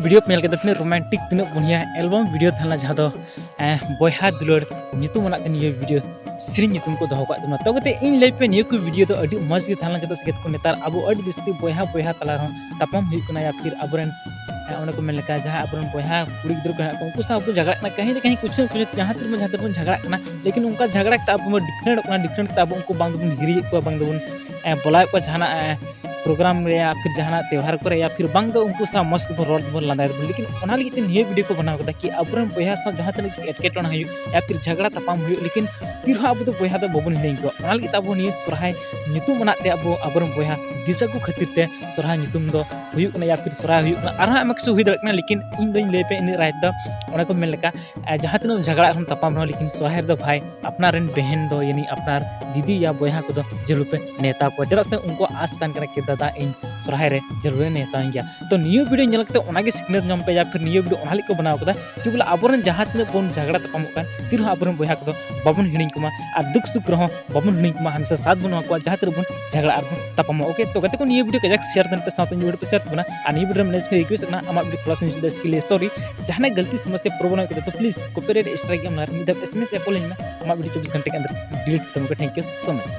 Video पे अपने romantic तीन बढ़िया एल्बम वीडियो था जहाँ दो बहा दुलड़ नितुम ये वीडियो सेरिंग नितुम को दो तो इन लाइफ पे नियो को वीडियो तो अड़ी मज गे थाना जब से को नेतार अब अड़ी जस्ती बहा बहा तला तापाम हुई या फिर अबरन उन्हें को मेन जहाँ अब बहा कुड़ी गिद्र को उनको साथ झगड़ा कहीं ना कहीं कुछ कुछ जहाँ तक झगड़ा लेकिन उनका झगड़ा अब डिफरेंट अब उनको बांग हिरी को बांग बोला को जहाँ प्रोग्राम या फिर जहाँ त्यौहार को या फिर बांग उनको सा मस्त बन रोड बन लादा लेकिन उन्हें लगे ये वीडियो को बनाव कि अब बहा सा जहाँ तक एटकेटण या फिर झगड़ा तापाम लेकिन तीर अब तो बहा बबन हिड़ी को लगे अब नहीं सोरहाय नितुम अब अब बहा दिशा को खातिर ते सोरहाय नितुम दो या फिर सोरहाय आम किस हुई दाड़ा लेकिन इन लैपे इन राय को मेन जहाँ तीन झगड़ा तापाम लेकिन सोरहाय भाई अपनार बहन दो यानी अपनार दीदी या बहा को जरूर पे नेता को चला से उनको आस तन कि दादा इन सोरहाय रे जरूर नेता गया तो नियो वीडियो नेलते सिखनेत नाम पे या फिर नियो वीडियो उन्हें को बनाव कि बोले अब जहाँ तीन बन झगड़ा तापाम तीर अब बहा को बाबन हिड़ी को और दुख सुख रहा बाबन हिड़ी को हमेशा साथ बन जहाँ तीन बन झगड़ा और तापाम ओके तो कहते को नियो वीडियो कजाक शेयर देन पे साथ वीडियो पे शेयर बना और नियो वीडियो में रिक्वेस्ट करना आमा वीडियो क्लास में इसके लिए सॉरी जहाँ गलती समस्या प्रोब्लेम करे तो प्लीज कॉपीराइट स्ट्राइक हम निदा एसएमएस एप्पल लेना आमा वीडियो 24 घंटे के अंदर डिलीट तुमको थैंक यू सो मच।